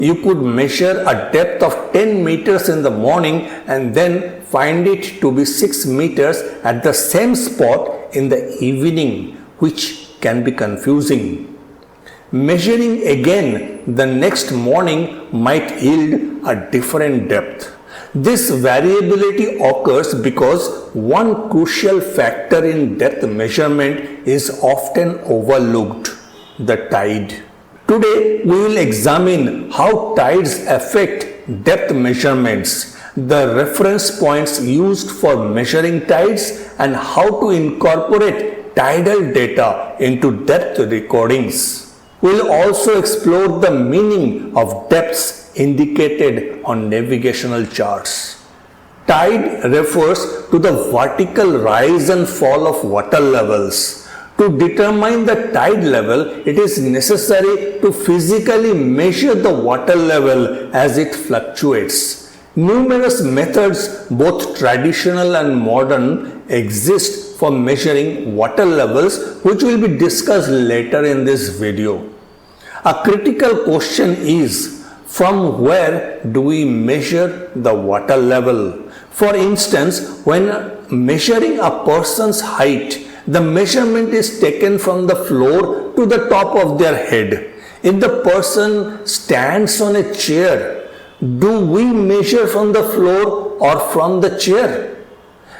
You could measure a depth of 10 meters in the morning and then find it to be 6 meters at the same spot in the evening, which can be confusing. Measuring again the next morning might yield a different depth. This variability occurs because one crucial factor in depth measurement is often overlooked: the tide. Today we will examine how tides affect depth measurements, the reference points used for measuring tides, and how to incorporate tidal data into depth recordings. We will also explore the meaning of depths indicated on navigational charts. Tide refers to the vertical rise and fall of water levels. To determine the tide level, it is necessary to physically measure the water level as it fluctuates. Numerous methods, both traditional and modern, exist for measuring water levels, which will be discussed later in this video. A critical question is, from where do we measure the water level? For instance, when measuring a person's height, the measurement is taken from the floor to the top of their head. If the person stands on a chair, do we measure from the floor or from the chair?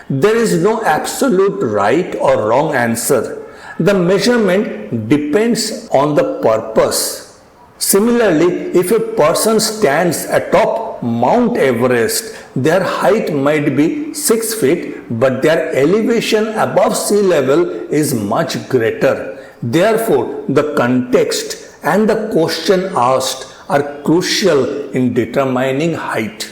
There is no absolute right or wrong answer. The measurement depends on the purpose. Similarly, if a person stands atop Mount Everest, their height might be 6 feet, but their elevation above sea level is much greater. Therefore, the context and the question asked are crucial in determining height.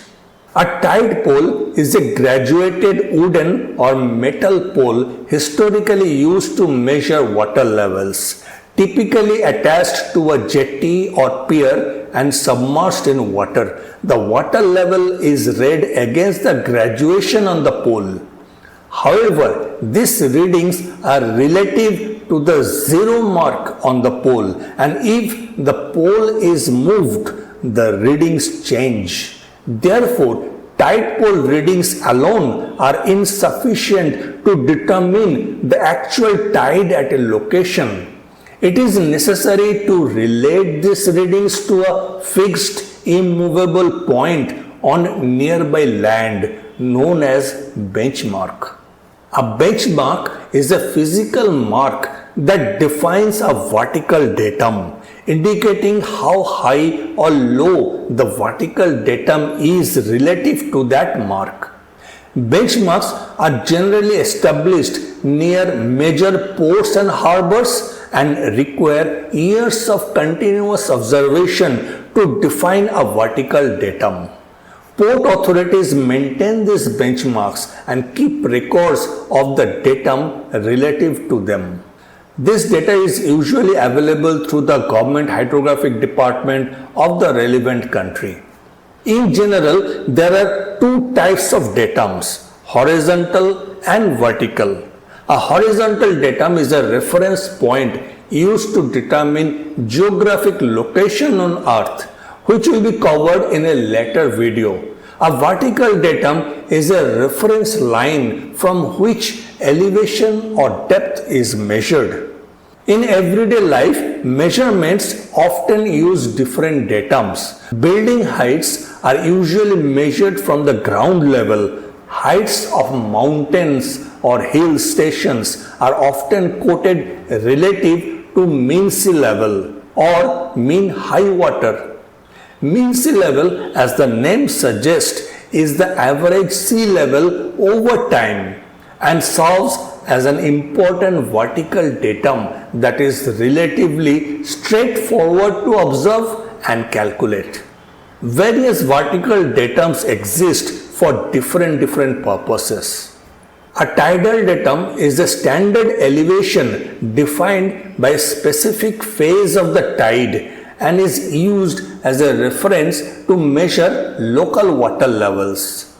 A tide pole is a graduated wooden or metal pole historically used to measure water levels, typically attached to a jetty or pier and submerged in water. The water level is read against the graduation on the pole. However, these readings are relative to the zero mark on the pole, and if the pole is moved, the readings change. Therefore, tide pole readings alone are insufficient to determine the actual tide at a location. It is necessary to relate these readings to a fixed, immovable point on nearby land known as benchmark. A benchmark is a physical mark that defines a vertical datum, indicating how high or low the vertical datum is relative to that mark. Benchmarks are generally established near major ports and harbors and require years of continuous observation to define a vertical datum. Port authorities maintain these benchmarks and keep records of the datum relative to them. This data is usually available through the government hydrographic department of the relevant country. In general, there are two types of datums: horizontal and vertical. A horizontal datum is a reference point used to determine geographic location on Earth, which will be covered in a later video. A vertical datum is a reference line from which elevation or depth is measured. In everyday life, measurements often use different datums. Building heights are usually measured from the ground level. Heights of mountains or hill stations are often quoted relative to mean sea level or mean high water. Mean sea level, as the name suggests, is the average sea level over time and serves as an important vertical datum that is relatively straightforward to observe and calculate. Various vertical datums exist for different purposes. A tidal datum is a standard elevation defined by a specific phase of the tide and is used as a reference to measure local water levels.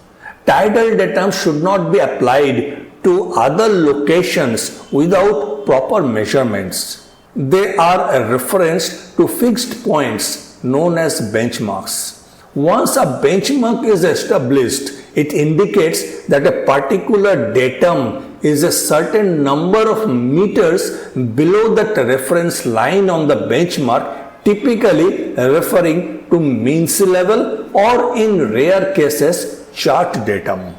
Tidal datum should not be applied to other locations without proper measurements. They are a reference to fixed points known as benchmarks. Once a benchmark is established, it indicates that a particular datum is a certain number of meters below that reference line on the benchmark, typically referring to mean sea level or in rare cases chart datum.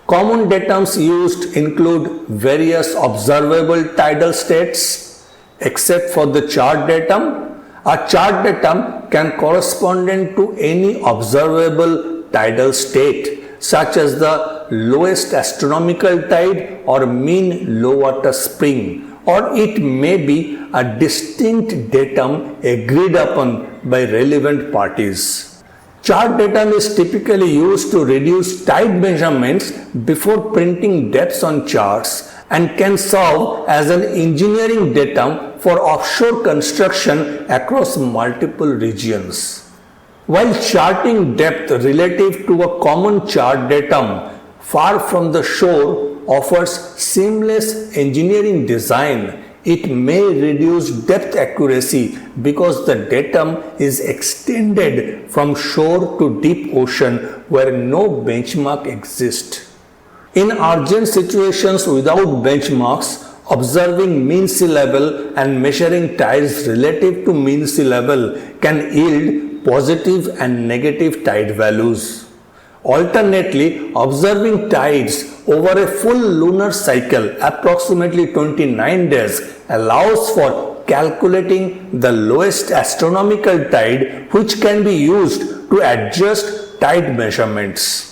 Common datums used include various observable tidal states. Except for the chart datum, a chart datum can correspond to any observable tidal state, such as the lowest astronomical tide or mean low water spring, or it may be a distinct datum agreed upon by relevant parties. Chart datum is typically used to reduce tide measurements before printing depths on charts and can serve as an engineering datum for offshore construction across multiple regions. While charting depth relative to a common chart datum far from the shore offers seamless engineering design, it may reduce depth accuracy because the datum is extended from shore to deep ocean where no benchmark exists. In urgent situations without benchmarks, observing mean sea level and measuring tides relative to mean sea level can yield positive and negative tide values. Alternately, observing tides over a full lunar cycle, approximately 29 days, allows for calculating the lowest astronomical tide, which can be used to adjust tide measurements.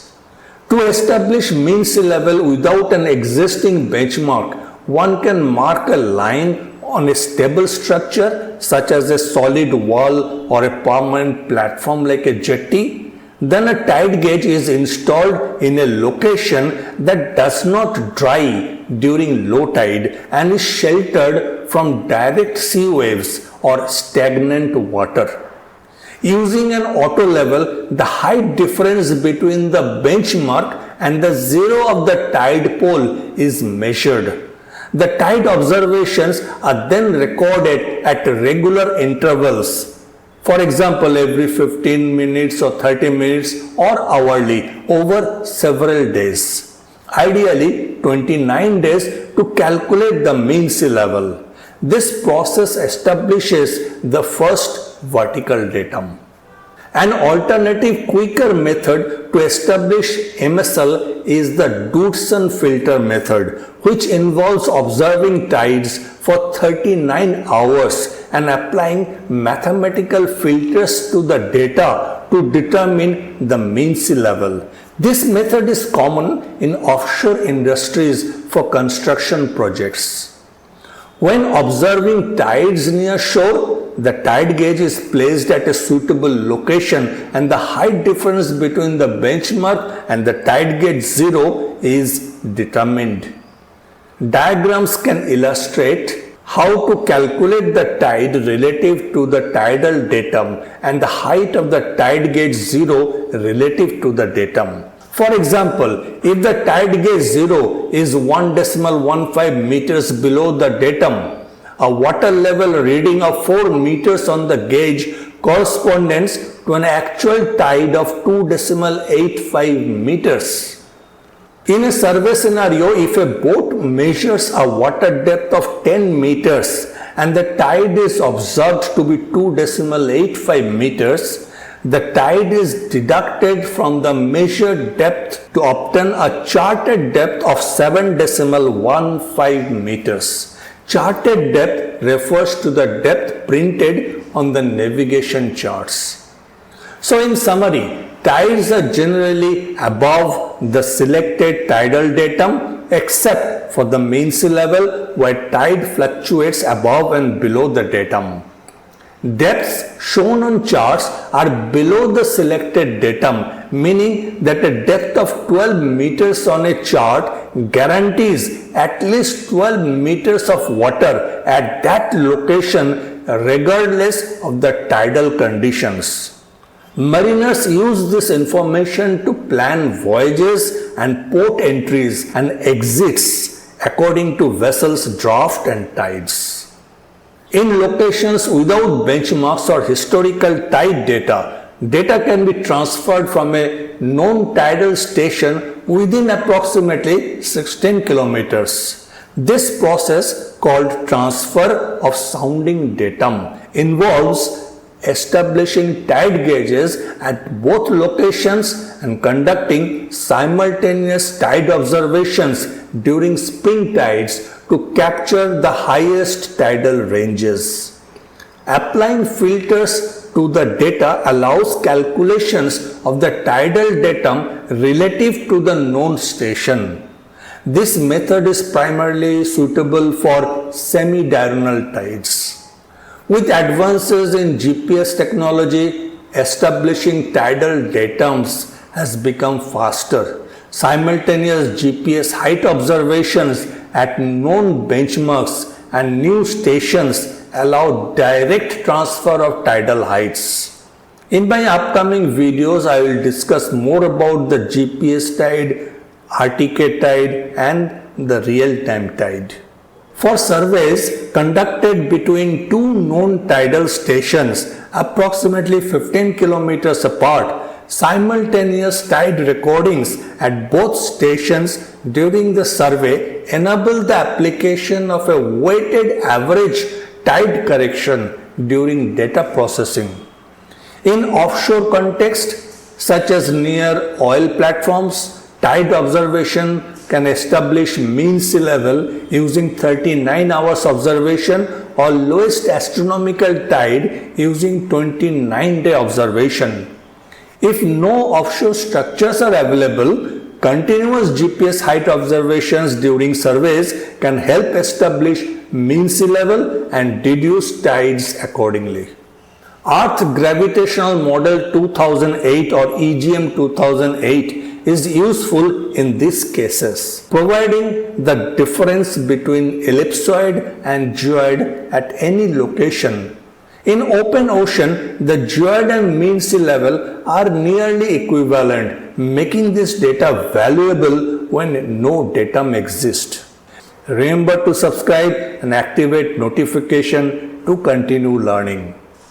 To establish mean sea level without an existing benchmark, one can mark a line on a stable structure such as a solid wall or a permanent platform like a jetty. Then a tide gauge is installed in a location that does not dry during low tide and is sheltered from direct sea waves or stagnant water. Using an auto level, the height difference between the benchmark and the zero of the tide pole is measured. The tide observations are then recorded at regular intervals. For example, every 15 minutes or 30 minutes or hourly over several days. Ideally, 29 days to calculate the mean sea level. This process establishes the first vertical datum. An alternative, quicker method to establish MSL is the Dudson filter method, which involves observing tides for 39 hours and applying mathematical filters to the data to determine the mean sea level. This method is common in offshore industries for construction projects. When observing tides near shore, the tide gauge is placed at a suitable location and the height difference between the benchmark and the tide gauge zero is determined. Diagrams can illustrate how to calculate the tide relative to the tidal datum and the height of the tide gauge zero relative to the datum. For example, if the tide gauge zero is 1.15 meters below the datum, a water level reading of 4 meters on the gauge corresponds to an actual tide of 2.85 meters. In a survey scenario, if a boat measures a water depth of 10 meters and the tide is observed to be 2.85 meters, the tide is deducted from the measured depth to obtain a charted depth of 7.15 meters. Charted depth refers to the depth printed on the navigation charts. So in summary, tides are generally above the selected tidal datum except for the mean sea level where tide fluctuates above and below the datum. Depths shown on charts are below the selected datum, meaning that a depth of 12 meters on a chart guarantees at least 12 meters of water at that location regardless of the tidal conditions. Mariners use this information to plan voyages and port entries and exits according to vessels' draft and tides. In locations without benchmarks or historical tide data, data can be transferred from a known tidal station within approximately 16 kilometers. This process, called transfer of sounding datum, involves establishing tide gauges at both locations and conducting simultaneous tide observations during spring tides to capture the highest tidal ranges. Applying filters to the data allows calculations of the tidal datum relative to the known station. This method is primarily suitable for semi-diurnal tides. With advances in GPS technology, establishing tidal datums has become faster. Simultaneous GPS height observations at known benchmarks and new stations allow direct transfer of tidal heights. In my upcoming videos, I will discuss more about the GPS tide, RTK tide, and the real-time tide. For surveys conducted between two known tidal stations approximately 15 kilometers apart, simultaneous tide recordings at both stations during the survey enable the application of a weighted average tide correction during data processing. In offshore context, such as near oil platforms, tide observation can establish mean sea level using 39 hours observation or lowest astronomical tide using 29-day observation. If no offshore structures are available, continuous GPS height observations during surveys can help establish mean sea level and deduce tides accordingly. Earth Gravitational Model 2008 or EGM 2008 is useful in these cases, providing the difference between ellipsoid and geoid at any location. In open ocean, the geoid and mean sea level are nearly equivalent, making this data valuable when no datum exists. Remember to subscribe and activate notification to continue learning.